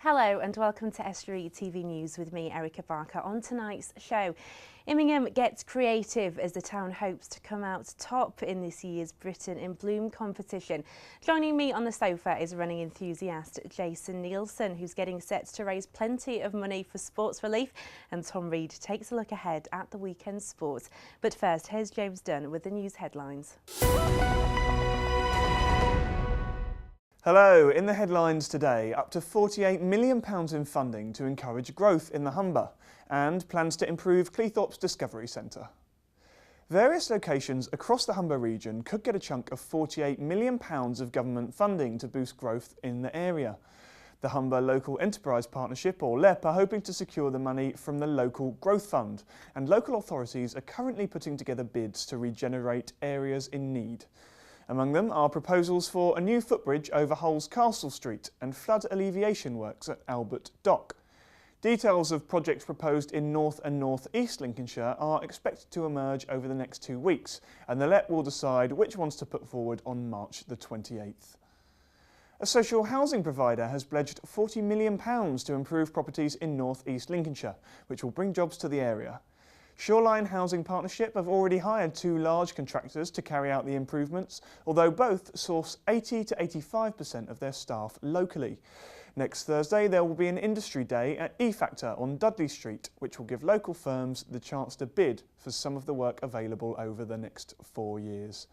Hello and welcome to Estuary TV News with me, Erica Barker. On tonight's show, Immingham gets creative as the town hopes to come out top in this year's Britain in Bloom competition. Joining me on the sofa is running enthusiast Jason Nielsen, who's getting set to raise plenty of money for sports relief, and Tom Reed takes a look ahead at the weekend sports. But first, here's James Dunn with the news headlines. Hello, in the headlines today, up to £48 million in funding to encourage growth in the Humber and plans to improve Cleethorpes Discovery Centre. Various locations across the Humber region could get a chunk of £48 million of government funding to boost growth in the area. The Humber Local Enterprise Partnership, or LEP, are hoping to secure the money from the Local Growth Fund, and local authorities are currently putting together bids to regenerate areas in need. Among them are proposals for a new footbridge over Hull's Castle Street and flood alleviation works at Albert Dock. Details of projects proposed in North and North East Lincolnshire are expected to emerge over the next 2 weeks, and the LEP will decide which ones to put forward on March the 28th. A social housing provider has pledged £40 million to improve properties in North East Lincolnshire, which will bring jobs to the area. Shoreline Housing Partnership have already hired 2 large contractors to carry out the improvements, although both source 80 to 85% of their staff locally. Next Thursday there will be an industry day at E-Factor on Dudley Street, which will give local firms the chance to bid for some of the work available over the next 4 years.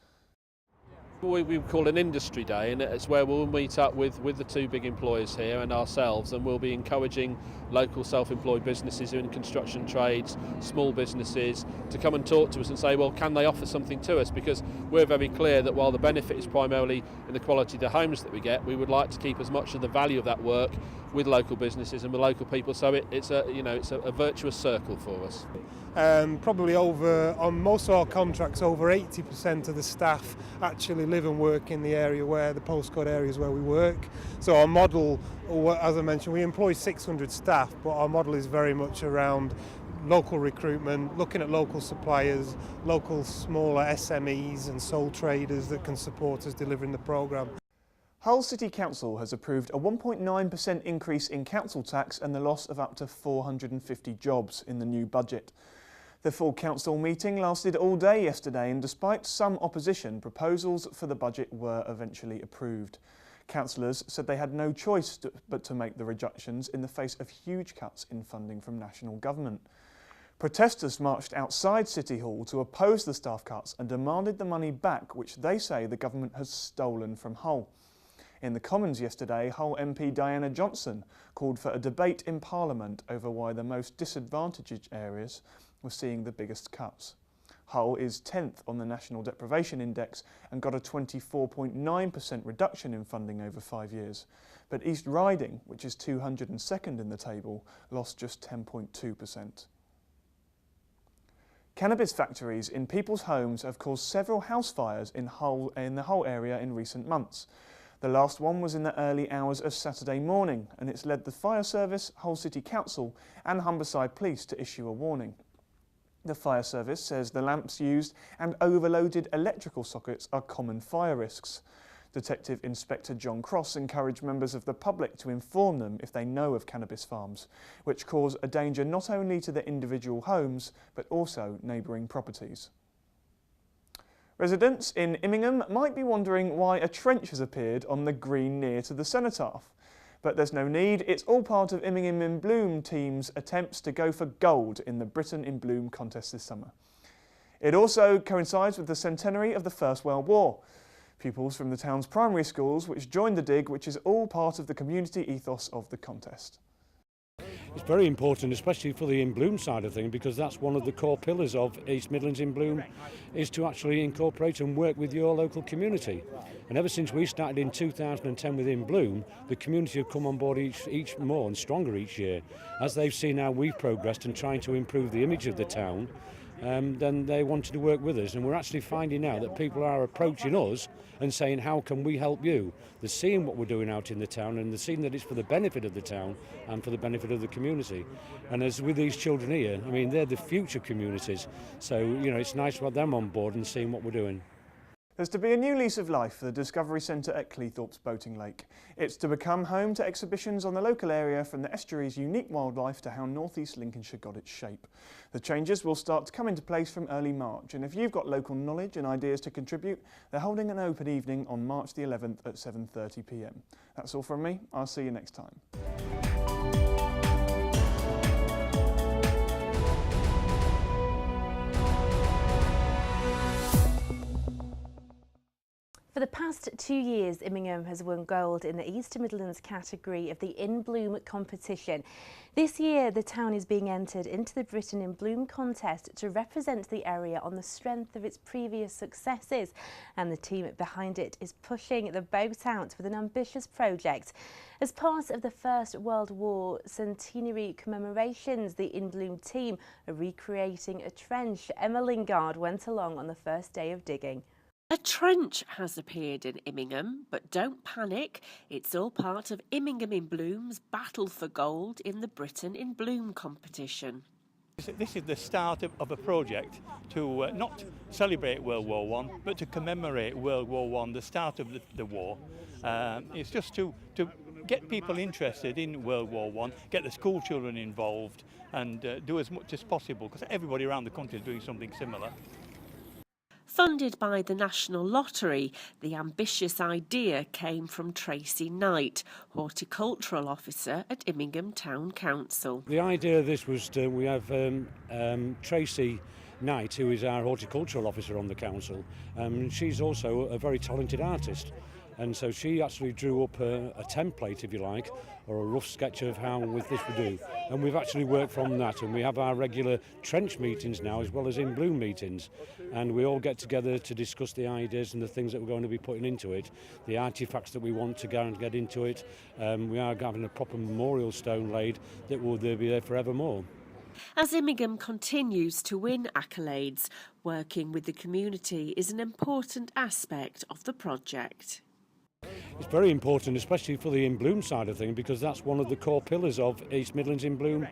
We call an industry day, and it's where we'll meet up with the 2 big employers here and ourselves, and we'll be encouraging local self-employed businesses in construction trades, small businesses, to come and talk to us and say, well, can they offer something to us? Because we're very clear that while the benefit is primarily in the quality of the homes that we get, we would like to keep as much of the value of that work with local businesses and with local people, so it's a virtuous circle for us. Probably on most of our contracts, over 80% of the staff actually live and work in the area where the postcode areas where we work. So our model, as I mentioned, we employ 600 staff, but our model is very much around local recruitment, looking at local suppliers, local smaller SMEs and sole traders that can support us delivering the programme. Hull City Council has approved a 1.9% increase in council tax and the loss of up to 450 jobs in the new budget. The full council meeting lasted all day yesterday, and despite some opposition, proposals for the budget were eventually approved. Councillors said they had no choice but to make the reductions in the face of huge cuts in funding from national government. Protesters marched outside City Hall to oppose the staff cuts and demanded the money back, which they say the government has stolen from Hull. In the Commons yesterday, Hull MP Diana Johnson called for a debate in Parliament over why the most disadvantaged areas were seeing the biggest cuts. Hull is 10th on the National Deprivation Index and got a 24.9% reduction in funding over 5 years. But East Riding, which is 202nd in the table, lost just 10.2%. Cannabis factories in people's homes have caused several house fires in the Hull area in recent months. The last one was in the early hours of Saturday morning, and it's led the Fire Service, Hull City Council and Humberside Police to issue a warning. The Fire Service says the lamps used and overloaded electrical sockets are common fire risks. Detective Inspector John Cross encouraged members of the public to inform them if they know of cannabis farms, which cause a danger not only to the individual homes but also neighbouring properties. Residents in Immingham might be wondering why a trench has appeared on the green near to the cenotaph. But there's no need, it's all part of Immingham in Bloom team's attempts to go for gold in the Britain in Bloom contest this summer. It also coincides with the centenary of the First World War. Pupils from the town's primary schools which joined the dig, which is all part of the community ethos of the contest. It's very important, especially for the In Bloom side of things, because that's one of the core pillars of East Midlands In Bloom, is to actually incorporate and work with your local community. And ever since we started in 2010 with In Bloom, the community have come on board each more and stronger each year. As they've seen how we've progressed and trying to improve the image of the town, then they wanted to work with us, and we're actually finding out that people are approaching us and saying, how can we help you? They're seeing what we're doing out in the town, and they're seeing that it's for the benefit of the town and for the benefit of the community. And as with these children here, I mean, they're the future communities, so it's nice to have them on board and seeing what we're doing. There's to be a new lease of life for the Discovery Centre at Cleethorpes Boating Lake. It's to become home to exhibitions on the local area, from the estuary's unique wildlife to how North East Lincolnshire got its shape. The changes will start to come into place from early March, and if you've got local knowledge and ideas to contribute, they're holding an open evening on March the 11th at 7:30 p.m. That's all from me. I'll see you next time. For the past 2 years, Immingham has won gold in the East Midlands category of the In Bloom competition. This year, the town is being entered into the Britain in Bloom contest to represent the area on the strength of its previous successes. And the team behind it is pushing the boat out with an ambitious project. As part of the First World War centenary commemorations, the In Bloom team are recreating a trench. Emma Lingard went along on the first day of digging. A trench has appeared in Immingham, but don't panic, it's all part of Immingham in Bloom's battle for gold in the Britain in Bloom competition. This is the start of a project to not celebrate World War I, but to commemorate World War I, the start of the war. It's just to get people interested in World War I, get the school children involved, and do as much as possible, because everybody around the country is doing something similar. Funded by the National Lottery, the ambitious idea came from Tracy Knight, Horticultural Officer at Immingham Town Council. The idea of this was we have Tracy Knight, who is our Horticultural Officer on the council. She's also a very talented artist. And so she actually drew up a template, if you like, or a rough sketch of how with this we do. And we've actually worked from that, and we have our regular trench meetings now as well as in Bloom meetings. And we all get together to discuss the ideas and the things that we're going to be putting into it, the artefacts that we want to get into it. We are having a proper memorial stone laid that will be there forevermore. As Immingham continues to win accolades, working with the community is an important aspect of the project. It's very important, especially for the In Bloom side of things, because that's one of the core pillars of East Midlands In Bloom,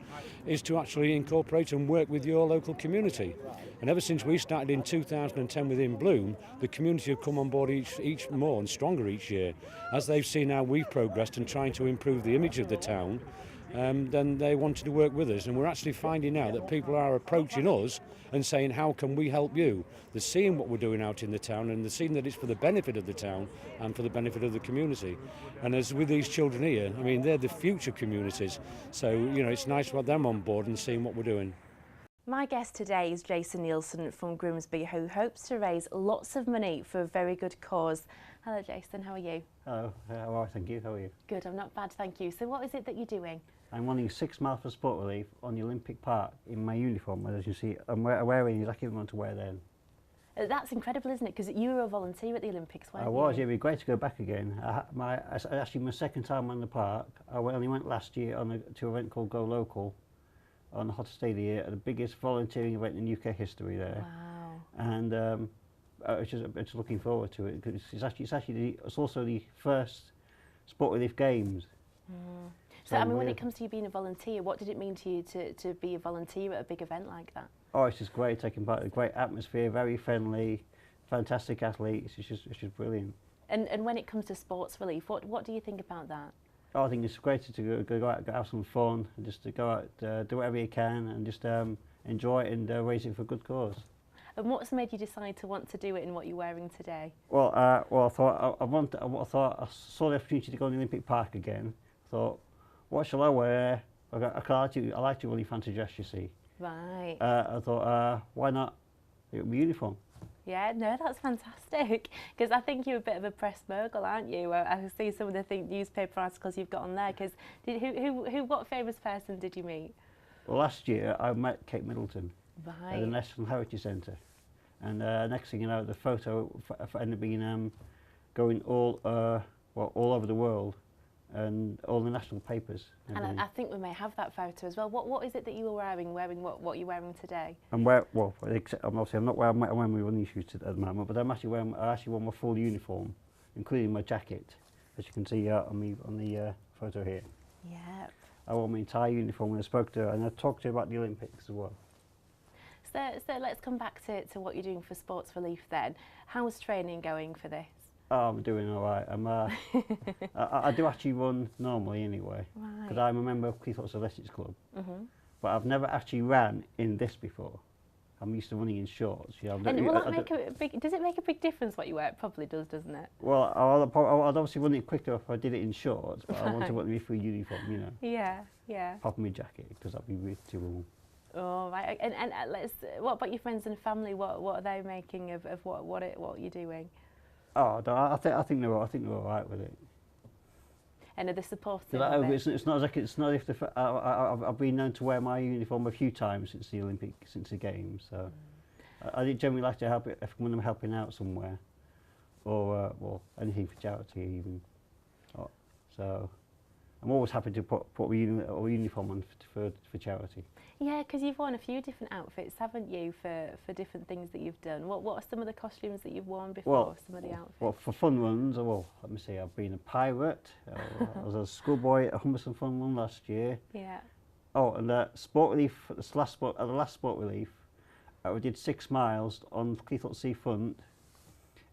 is to actually incorporate and work with your local community. And ever since we started in 2010 with In Bloom, the community have come on board each more and stronger each year. As they've seen how we've progressed and trying to improve the image of the town, then they wanted to work with us, and we're actually finding out that people are approaching us and saying, how can we help you? They're seeing what we're doing out in the town, and they're seeing that it's for the benefit of the town and for the benefit of the community. And as with these children here, I mean, they're the future communities, so it's nice to have them on board and seeing what we're doing. My guest today is Jason Nielsen from Grimsby, who hopes to raise lots of money for a very good cause. Hello Jason, how are you? Hello, well, thank you. How are you? Good, I'm not bad, thank you. So what is it that you're doing? I'm running 6 miles for sport relief on the Olympic Park in my uniform, as you see. I'm wearing exactly what I want to wear then. That's incredible, isn't it? Because you were a volunteer at the Olympics, weren't you? I was, yeah, it'd be great to go back again. Actually, my second time on the park. I only went last year to an event called Go Local on the hottest day of the year, the biggest volunteering event in UK history there. Wow. And I'm just looking forward to it, because it's also the first sport relief games. Mm. So, I mean, when it comes to you being a volunteer, what did it mean to you to be a volunteer at a big event like that? Oh, it's just great taking part. A great atmosphere, very friendly, fantastic athletes. It's just brilliant. And when it comes to sports relief, what do you think about that? Oh, I think it's great to go out, have some fun, and just to go out, do whatever you can, and just enjoy it and raise it for a good cause. And what's made you decide to want to do it in what you're wearing today? Well, I thought I saw the opportunity to go to the Olympic Park again. Thought, what shall I wear? I like to really fancy dress, you see. Right. I thought, why not? It would be uniform. Yeah, no, that's fantastic. Because I think you're a bit of a press mogul, aren't you? I see some of the newspaper articles you've got on there. Because what famous person did you meet? Well, last year I met Kate Middleton Right. at the National Heritage Centre, and next thing you know, the photo ended up being going all over the world, and all the national papers. And I think we may have that photo as well. What is it that you were wearing what you're wearing today? I'm not wearing my running shoes at the moment, but I actually wear my full uniform, including my jacket, as you can see on the photo here. Yeah. I wore my entire uniform when I spoke to her, and I talked to her about the Olympics as well. So let's come back to what you're doing for Sports Relief then. How's training going for this? Oh, I'm doing all right. I do actually run normally anyway, because I'm a member of Cleethorpes Athletics Club. But I've never actually ran in this before. I'm used to running in shorts. You know, And will that make a big? Does it make a big difference what you wear? It probably does, doesn't it? Well, I'd obviously run it quicker if I did it in shorts, but I want to run it through uniform, you know. Yeah. Pop my jacket, because that'd be really too warm. Oh, right. And let's. What about your friends and family? What are they making of what you're doing? Oh, I think they're all right with it. And are they supportive of it? It's not like I've been known to wear my uniform a few times since the games. So I generally like to help it when I'm helping out somewhere, or anything for charity even. So I'm always happy to put a uniform on for charity. Yeah, because you've worn a few different outfits, haven't you, for different things that you've done. What are some of the costumes that you've worn before, some of the outfits? Well, for fun runs, let me see, I've been a pirate, I was a schoolboy at Humberston Fun Run last year. Yeah. Oh, and Sport Relief, the last Sport Relief, we did 6 miles on Cleethorpes Seafront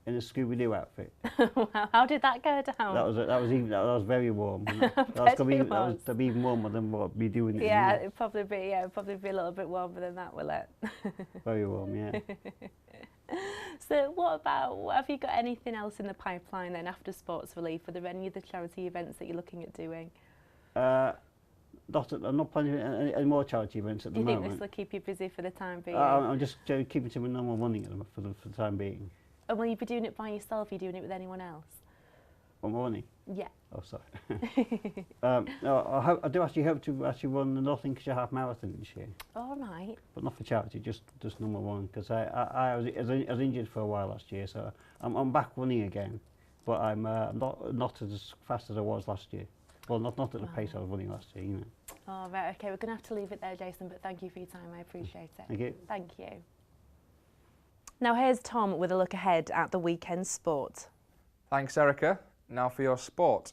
in a Scooby-Doo outfit. Wow, how did that go down? That was very warm. That was even warmer than what we'd be doing. Yeah, it'd probably be a little bit warmer than that, will it? Very warm, yeah. So have you got anything else in the pipeline then after Sports Relief? Are there any other charity events that you're looking at doing? I'm not planning any more charity events at the moment. Do you think this will keep you busy for the time being? I'm just keeping to my normal running for the time being. And will you be doing it by yourself? Are you doing it with anyone else? What morning? Yeah. Oh, sorry. No, I do actually hope to run the North Lincolnshire Half Marathon this year. All right. But not for charity, just number one, because I was injured for a while last year, so I'm back running again, but I'm not as fast as I was last year. Well, not at the pace I was running last year, you know. Oh, right, okay, we're going to have to leave it there, Jason, but thank you for your time, I appreciate it. Thank you. Thank you. Now here's Tom with a look ahead at the weekend sport. Thanks, Erica. Now for your sport.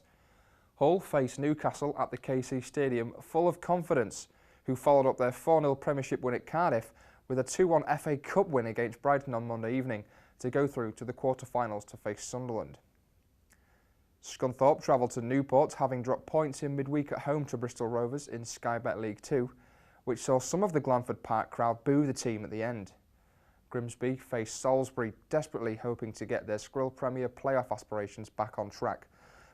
Hull face Newcastle at the KC Stadium full of confidence, who followed up their 4-0 Premiership win at Cardiff with a 2-1 FA Cup win against Brighton on Monday evening to go through to the quarter-finals to face Sunderland. Scunthorpe travelled to Newport, having dropped points in midweek at home to Bristol Rovers in Sky Bet League 2, which saw some of the Glanford Park crowd boo the team at the end. Grimsby faced Salisbury, desperately hoping to get their Skrill Premier playoff aspirations back on track,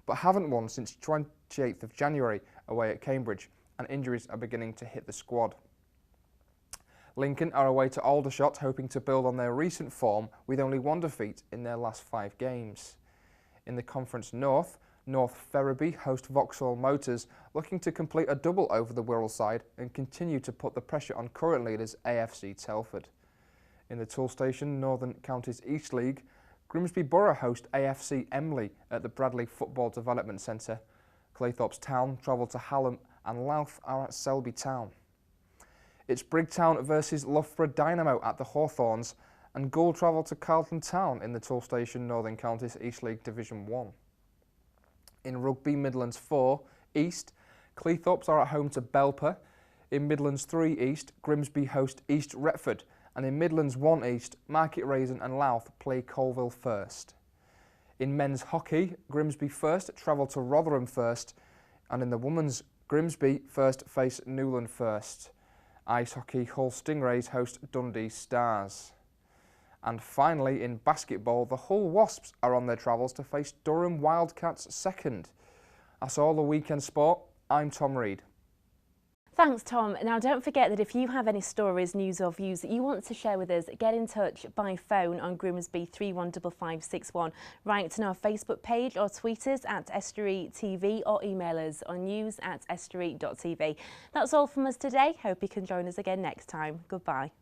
but haven't won since 28th of January away at Cambridge, and injuries are beginning to hit the squad. Lincoln are away to Aldershot, hoping to build on their recent form with only 1 defeat in their last 5 games. In the Conference North, North Ferriby host Vauxhall Motors, looking to complete a double over the Wirral side and continue to put the pressure on current leaders AFC Telford. In the Toolstation Northern Counties East League, Grimsby Borough host AFC Emley at the Bradley Football Development Centre. Cleethorpes Town travel to Hallam and Louth are at Selby Town. It's Brigtown versus Loughborough Dynamo at the Hawthorns, and Gould travel to Carlton Town in the Toolstation Northern Counties East League Division 1. In Rugby Midlands 4 East, Cleethorpes are at home to Belper. In Midlands 3 East, Grimsby host East Retford, and in Midlands 1 East, Market Raisin and Louth play Colville First. In men's hockey, Grimsby First travel to Rotherham First, and in the women's, Grimsby First face Newland First. Ice hockey, Hull Stingrays host Dundee Stars. And finally, in basketball, the Hull Wasps are on their travels to face Durham Wildcats second. That's all the weekend sport. I'm Tom Reed. Thanks, Tom. Now, don't forget that if you have any stories, news or views that you want to share with us, get in touch by phone on Grimsby 315561. Write on our Facebook page or tweet us at Estuary TV or email us on news@estuary.tv. That's all from us today. Hope you can join us again next time. Goodbye.